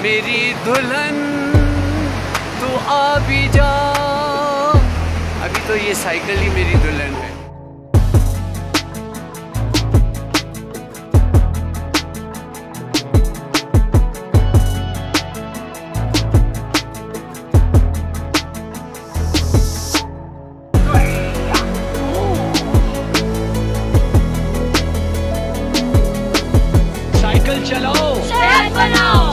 मेरी दुल्हन तू आ भी जा। अभी तो ये साइकिल ही मेरी दुल्हन है। साइकिल चलाओ, शहर बनाओ।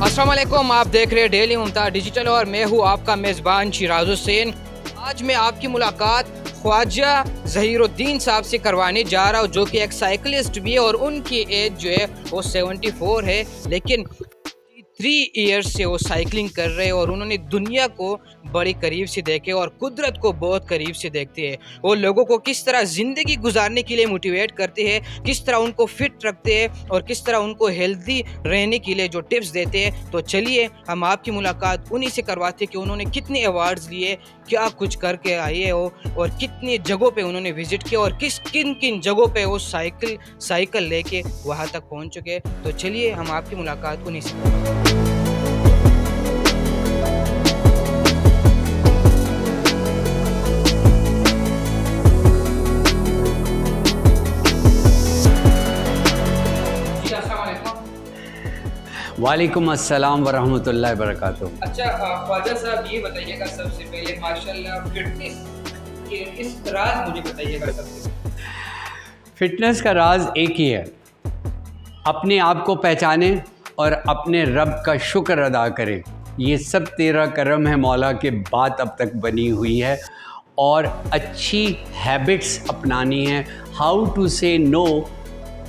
अस्सलाम वालेकुम, आप देख रहे हैं डेली मुमताज़ डिजिटल और मैं हूँ आपका मेज़बान शिराज हुसैन। आज मैं आपकी मुलाकात ख्वाजा ज़हीरुद्दीन साहब से करवाने जा रहा हूँ, जो कि एक साइकिलिस्ट भी है और उनकी एज जो है वो 74 है, लेकिन 3 ईयर्स से वो साइकिलिंग कर रहे हैं और उन्होंने दुनिया को बड़ी करीब से देखे और कुदरत को बहुत करीब से देखते हैं। वो लोगों को किस तरह ज़िंदगी गुजारने के लिए मोटिवेट करते हैं, किस तरह उनको फिट रखते हैं और किस तरह उनको हेल्दी रहने के लिए जो टिप्स देते हैं। तो चलिए हम आपकी मुलाकात उन्हीं से करवाते हैं कि उन्होंने कितने अवार्ड्स लिए, क्या कुछ करके आए हो और कितनी जगहों पे उन्होंने विज़िट किया और किन किन जगहों पे वो साइकिल लेके वहाँ तक पहुँच चुके। तो चलिए हम आपकी मुलाकात उन्हीं से करवाते हैं। वालेकुम अस्सलाम वरहमतुल्लाहि वबरकातुहू। अच्छा ख्वाजा साहब, ये बताइएगा सबसे पहले माशाल्लाह फिटनेस के इस राज मुझे बताइएगा सबसे पहले। फिटनेस का राज एक ही है, अपने आप को पहचाने और अपने रब का शुक्र अदा करें। ये सब तेरा करम है मौला के बात अब तक बनी हुई है और अच्छी हैबिट्स अपनानी है। हाउ टू से नो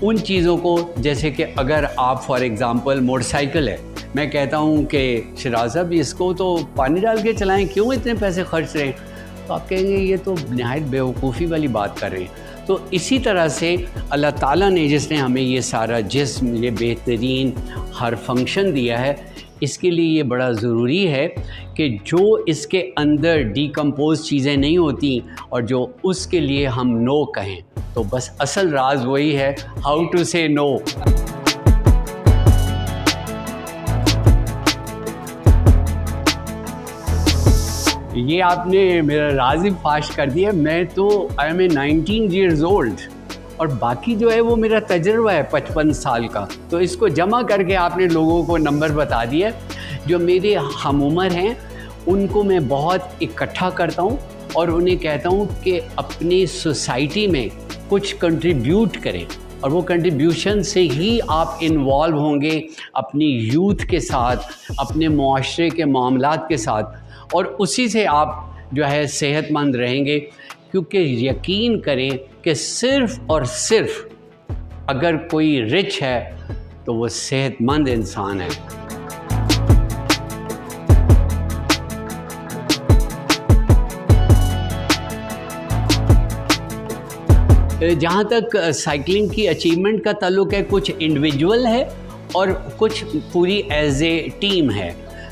उन चीज़ों को, जैसे कि अगर आप फॉर एग्ज़ाम्पल मोटरसाइकिल है, मैं कहता हूँ कि शिराज साहब इसको तो पानी डाल के चलाएं, क्यों इतने पैसे खर्च रहे हैं, तो आप कहेंगे ये तो नहायत बेवकूफ़ी वाली बात कर रहे हैं। तो इसी तरह से अल्लाह ताला ने जिसने हमें ये सारा जिस्म, ये बेहतरीन हर फंक्शन दिया है, इसके लिए ये बड़ा ज़रूरी है कि जो इसके अंदर डिकम्पोज चीज़ें नहीं होती और जो उसके लिए हम नो कहें, तो बस असल राज वही है, हाउ टू से नो। ये आपने मेरा राज ही फाश कर दिया। मैं तो I am a 19 years old और बाकी जो है वो मेरा तजर्बा है 55 साल का। तो इसको जमा करके आपने लोगों को नंबर बता दिया। जो मेरे हम उम्र हैं उनको मैं बहुत इकट्ठा करता हूँ और उन्हें कहता हूँ कि अपनी सोसाइटी में कुछ कंट्रीब्यूट करें, और वो कंट्रीब्यूशन से ही आप इन्वॉल्व होंगे अपनी यूथ के साथ, अपने मुआशरे के मामलात के साथ, और उसी से आप जो है सेहतमंद रहेंगे। क्योंकि यकीन करें कि सिर्फ़ और सिर्फ अगर कोई रिच है तो वो सेहतमंद इंसान है। जहाँ तक साइकिलिंग की अचीवमेंट का ताल्लुक़ है, कुछ इंडिविजुअल है और कुछ पूरी एज ए टीम है।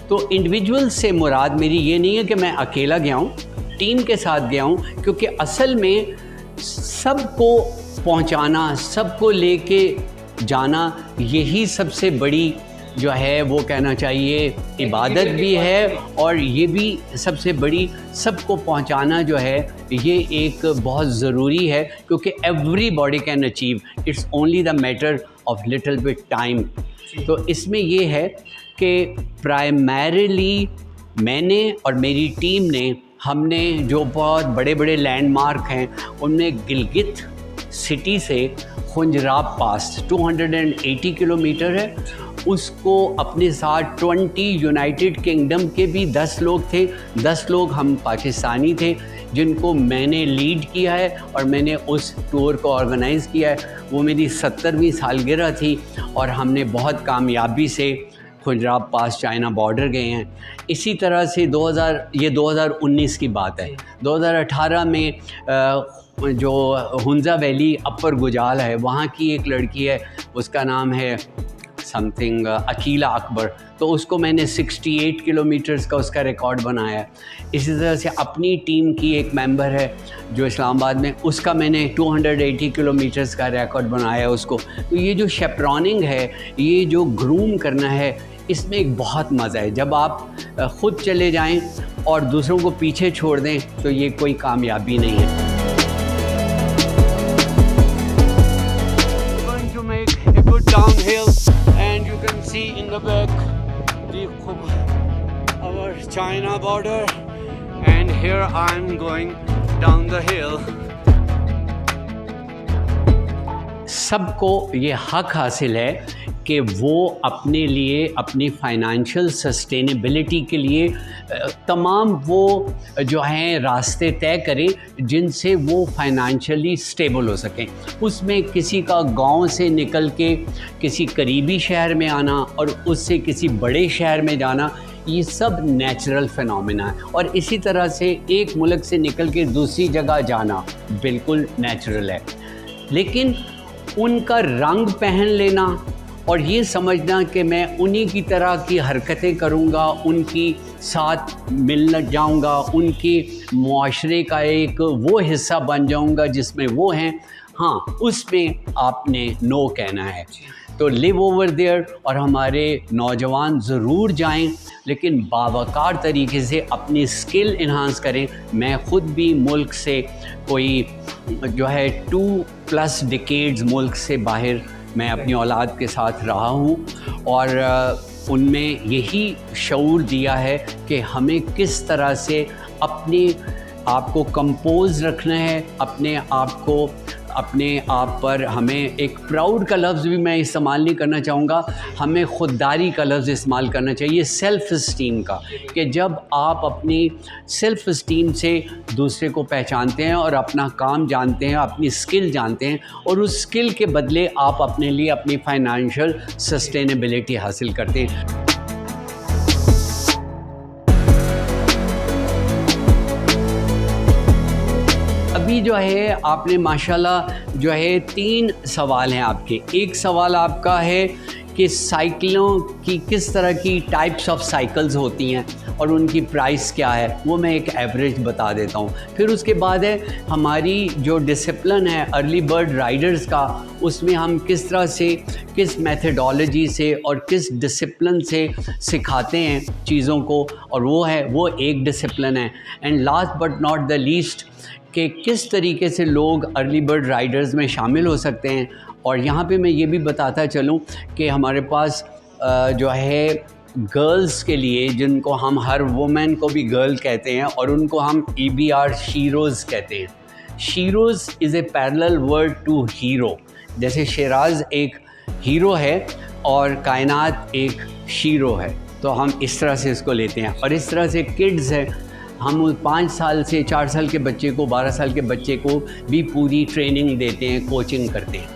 तो इंडिविजुअल से मुराद मेरी ये नहीं है कि मैं अकेला गया हूँ, टीम के साथ गया हूँ, क्योंकि असल में सबको पहुँचाना, सबको लेके जाना, यही सबसे बड़ी जो है वो कहना चाहिए इबादत भी है, और ये भी सबसे बड़ी सबको पहुंचाना जो है ये एक बहुत ज़रूरी है, क्योंकि everybody can achieve, it's only the matter of little bit time. तो इसमें ये है कि प्राइमरीली मैंने और मेरी टीम ने, हमने जो बहुत बड़े बड़े लैंडमार्क हैं उनमें गिलगित सिटी से खुंजराब पास 280 किलोमीटर है, उसको अपने साथ 20 यूनाइटेड किंगडम के भी 10 लोग थे, 10 लोग हम पाकिस्तानी थे जिनको मैंने लीड किया है और मैंने उस टूर को ऑर्गेनाइज़ किया है। वो मेरी 70वीं सालगिरह थी और हमने बहुत कामयाबी से खुजराब पास चाइना बॉर्डर गए हैं। इसी तरह से 2019 की बात है, 2018 में जो हुंजा वैली अपर गुजाल है, वहाँ की एक लड़की है, उसका नाम है समथिंग अकीला अकबर, तो उसको मैंने 68 किलोमीटर्स का उसका रिकॉर्ड बनाया है। इसी तरह से अपनी टीम की एक मेंबर है जो इस्लामाबाद में, उसका मैंने 280 किलोमीटर्स का रिकॉर्ड बनाया है उसको। तो ये जो शेपरॉनिंग है, ये जो ग्रूम करना है, इसमें एक बहुत मज़ा है। जब आप ख़ुद चले जाएं और दूसरों को पीछे छोड़ दें तो ये कोई कामयाबी नहीं है। Going to make a good downhill and you can see in the back our China border and here I'm going down the hill. सबको ये हक हासिल है कि वो अपने लिए, अपनी फाइनेंशियल सस्टेनेबिलिटी के लिए तमाम वो जो हैं रास्ते तय करें जिनसे वो फाइनेंशियली स्टेबल हो सकें। उसमें किसी का गांव से निकल के किसी करीबी शहर में आना और उससे किसी बड़े शहर में जाना, ये सब नेचुरल फिनोमेना है। और इसी तरह से एक मुल्क से निकल के दूसरी जगह जाना बिल्कुल नेचुरल है। लेकिन उनका रंग पहन लेना और ये समझना कि मैं उन्हीं की तरह की हरकतें करूँगा, उनकी साथ मिल जाऊँगा, उनके मुआशरे का एक वो हिस्सा बन जाऊँगा जिसमें वो हैं, हाँ, उसमें आपने नो कहना है। तो लिव ओवर देयर, और हमारे नौजवान ज़रूर जाएं, लेकिन बावकार तरीके से अपनी स्किल इन्हांस करें। मैं ख़ुद भी मुल्क से कोई जो है 2+ डिकेड्स मुल्क से बाहर मैं अपनी औलाद के साथ रहा हूँ और उनमें यही शऊर दिया है कि हमें किस तरह से अपने आप को कंपोज रखना है, अपने आप पर हमें एक प्राउड का लफ्ज़ भी मैं इस्तेमाल नहीं करना चाहूँगा, हमें ख़ुददारी का लफ्ज़ इस्तेमाल करना चाहिए, सेल्फ़ इस्टीम का, कि जब आप अपनी सेल्फ़ इस्टीम से दूसरे को पहचानते हैं और अपना काम जानते हैं, अपनी स्किल जानते हैं और उस स्किल के बदले आप अपने लिए अपनी फाइनेंशियल सस्टेनेबिलिटी हासिल करते हैं। अभी जो है आपने माशाल्लाह जो है 3 सवाल हैं आपके। एक सवाल आपका है कि साइकिलों की किस तरह की टाइप्स ऑफ साइकिल्स होती हैं और उनकी प्राइस क्या है, वो मैं एक एवरेज बता देता हूँ। फिर उसके बाद है हमारी जो डिसिप्लिन है अर्ली बर्ड राइडर्स का, उसमें हम किस तरह से, किस मेथडोलॉजी से और किस डिसिप्लिन से सिखाते हैं चीज़ों को, और वो एक डिसिप्लिन है। And last but not the least कि किस तरीके से लोग अर्ली बर्ड राइडर्स में शामिल हो सकते हैं। और यहाँ पे मैं ये भी बताता चलूँ कि हमारे पास जो है गर्ल्स के लिए, जिनको हम हर वुमेन को भी गर्ल कहते हैं और उनको हम EBR शीरोज़ कहते हैं। Sheroes is a parallel word to hero. जैसे शेराज एक हीरो है और कायनात एक शीरो है, तो हम इस तरह से इसको लेते हैं। और इस तरह से किड्स हैं, हम 5 साल से 4 साल के बच्चे को, 12 साल के बच्चे को भी पूरी ट्रेनिंग देते हैं, कोचिंग करते हैं।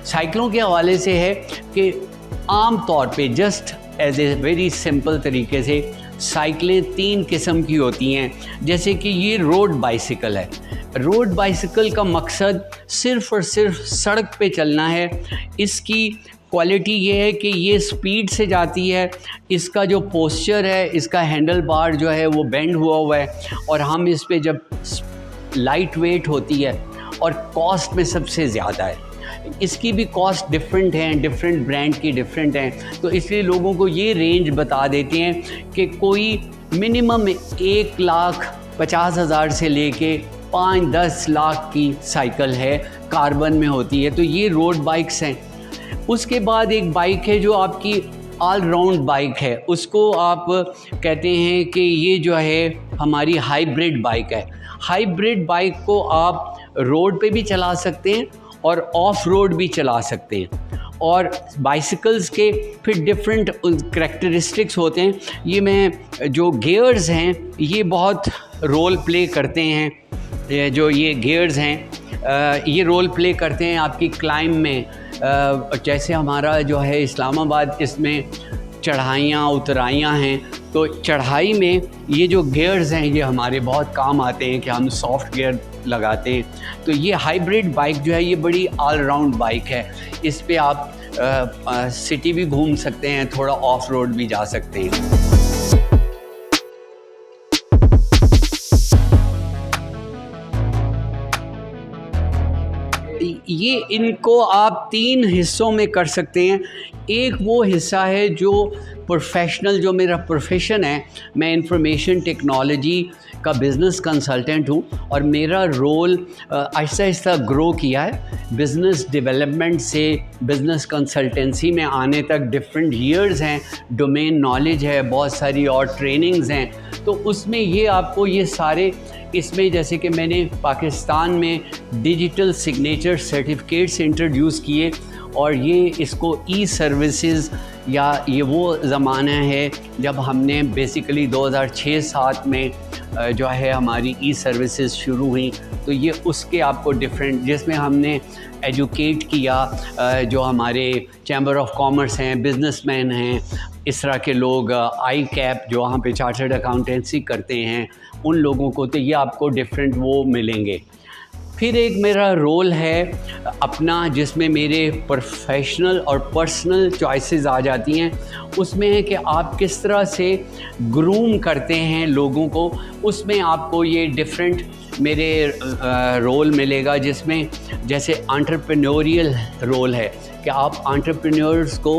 साइकिलों के हवाले से है कि आम तौर पे just as a very simple तरीके से साइकिलें 3 किस्म की होती हैं। जैसे कि ये रोड बाइसिकल है। रोड बाइसिकल का मकसद सिर्फ़ और सिर्फ सड़क पे चलना है। इसकी क्वालिटी ये है कि ये स्पीड से जाती है, इसका जो पोस्चर है, इसका हैंडल बार जो है वो बेंड हुआ है, और हम इस पे जब लाइट वेट होती है और कॉस्ट में सबसे ज़्यादा है। इसकी भी कॉस्ट डिफरेंट हैं, डिफरेंट ब्रांड की डिफरेंट हैं, तो इसलिए लोगों को ये रेंज बता देते हैं कि कोई मिनिमम 1,50,000 से लेके 5-10 लाख की साइकिल है, कार्बन में होती है। तो ये रोड बाइक्स हैं। उसके बाद एक बाइक है जो आपकी ऑल राउंड बाइक है, उसको आप कहते हैं कि ये जो है हमारी हाइब्रिड बाइक है। हाइब्रिड बाइक को आप रोड पे भी चला सकते हैं और ऑफ रोड भी चला सकते हैं। और बाइसिकल्स के फिर डिफरेंट करैक्टरिस्टिक्स होते हैं। ये मैं जो गियर्स हैं ये बहुत रोल प्ले करते हैं। जो ये गियर्स हैं ये रोल प्ले करते हैं आपकी क्लाइंब में। जैसे हमारा जो है इस्लामाबाद, इसमें चढ़ाइयाँ उतराइयाँ हैं, तो चढ़ाई में ये जो गियर्स हैं ये हमारे बहुत काम आते हैं कि हम सॉफ्ट गियर लगाते हैं। तो ये हाइब्रिड बाइक जो है ये बड़ी ऑल राउंड बाइक है। इस पे आप सिटी भी घूम सकते हैं, थोड़ा ऑफ रोड भी जा सकते हैं। ये इनको आप 3 हिस्सों में कर सकते हैं। एक वो हिस्सा है जो प्रोफेशनल, जो मेरा प्रोफेशन है, मैं इंफॉर्मेशन टेक्नोलॉजी का बिज़नेस कंसल्टेंट हूँ और मेरा रोल आहिस्ता आहिस्ता ग्रो किया है। बिज़नेस डेवलपमेंट से बिज़नेस कंसल्टेंसी में आने तक डिफरेंट ईयर्स हैं, डोमेन नॉलेज है, बहुत सारी और ट्रेनिंग्स हैं। तो उसमें ये आपको ये सारे, इसमें जैसे कि मैंने पाकिस्तान में डिजिटल सिग्नेचर सर्टिफिकेट्स इंट्रोड्यूस किए और ये इसको ई सर्विसेज, या ये वो ज़माना है जब हमने बेसिकली 2006-07 में जो है हमारी ई सर्विसेज शुरू हुई। तो ये उसके आपको डिफरेंट, जिसमें हमने एजुकेट किया जो हमारे चैम्बर ऑफ कॉमर्स हैं, बिजनेसमैन हैं, इस तरह के लोग, आई कैप जो वहाँ पे चार्टर्ड अकाउंटेंसी करते हैं, उन लोगों को, तो ये आपको डिफरेंट वो मिलेंगे। फिर एक मेरा रोल है अपना, जिसमें मेरे प्रोफेशनल और पर्सनल चॉइसेस आ जाती हैं। उसमें है कि आप किस तरह से ग्रूम करते हैं लोगों को, उसमें आपको ये डिफरेंट मेरे रोल मिलेगा, जिसमें जैसे एंटरप्रेन्योरियल रोल है कि आप एंटरप्रेन्योर्स को,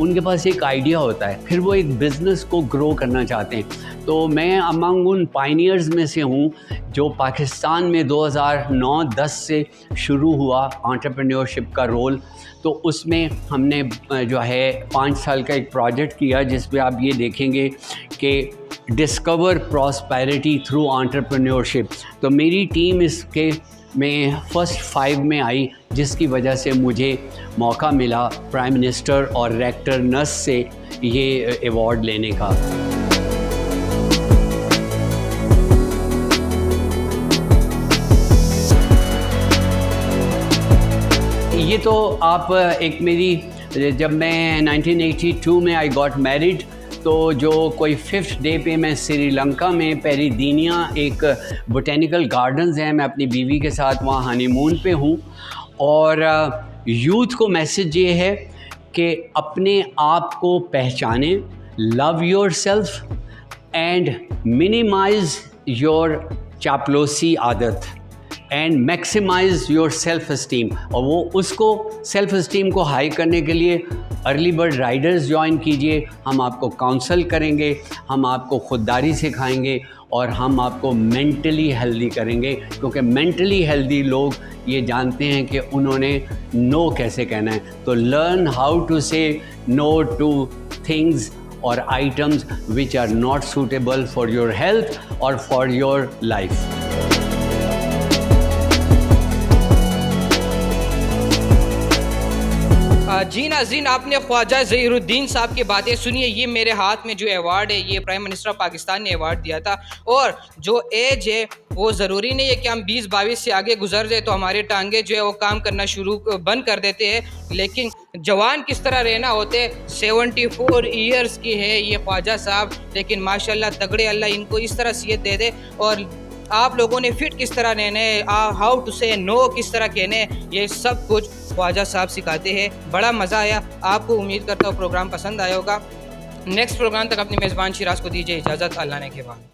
उनके पास एक आइडिया होता है, फिर वो एक बिज़नेस को ग्रो करना चाहते हैं। तो मैं अमंग उन पायनियर्स में से हूँ जो पाकिस्तान में 2009-10 से शुरू हुआ एंटरप्रेन्योरशिप का रोल। तो उसमें हमने जो है 5 साल का एक प्रोजेक्ट किया, जिसमें आप ये देखेंगे कि डिस्कवर प्रॉस्पेरिटी थ्रू एंटरप्रेन्योरशिप। तो मेरी टीम इसके में फर्स्ट 5 में आई, जिसकी वजह से मुझे मौका मिला प्राइम मिनिस्टर और रेक्टर नस से ये अवार्ड लेने का। ये तो आप एक मेरी, जब मैं 1982 में आई गॉट मैरिड, तो जो कोई 5th डे पे मैं श्रीलंका में पेरिदीनिया एक बोटेनिकल गार्डन्स हैं, मैं अपनी बीवी के साथ वहाँ हनीमून पे हूँ। और यूथ को मैसेज ये है कि अपने आप को पहचानें, love yourself and minimise your चापलूसी आदत and maximise your self esteem. और वो उसको सेल्फ इस्टीम को हाई करने के लिए अर्ली बर्ड राइडर्स ज्वाइन कीजिए। हम आपको काउंसल करेंगे, हम आपको खुददारी सिखाएंगे और हम आपको मेंटली हेल्दी करेंगे, क्योंकि मेंटली हेल्दी लोग ये जानते हैं कि उन्होंने नो कैसे कहना है। तो learn how to say no to things और items which are not suitable for your health और फॉर योर लाइफ। जी नाज़रीन, आपने ख्वाजा ज़हीरुद्दीन साहब की बातें सुनिए। ये मेरे हाथ में जो अवार्ड है, ये प्राइम मिनिस्टर ऑफ पाकिस्तान ने अवार्ड दिया था। और जो एज है वो ज़रूरी नहीं है कि हम 20-22 से आगे गुजर जाए तो हमारे टांगे जो है वो काम करना बंद कर देते हैं, लेकिन जवान किस तरह रहना होते। 74 ईयर्स की है ये ख्वाजा साहब, लेकिन माशाल्लाह तगड़े, अल्लाह इनको इस तरह सेहत दे दे। और आप लोगों ने फिट किस तरह रहने, हाउ टू से नो किस तरह कहने, ये सब कुछ ख्वाजा साहब सिखाते हैं। बड़ा मज़ा आया। आपको उम्मीद करता हूँ प्रोग्राम पसंद आया होगा। नेक्स्ट प्रोग्राम तक अपनी मेज़बान शिराज को दीजिए इजाज़त। अल्लाह ने के बाद।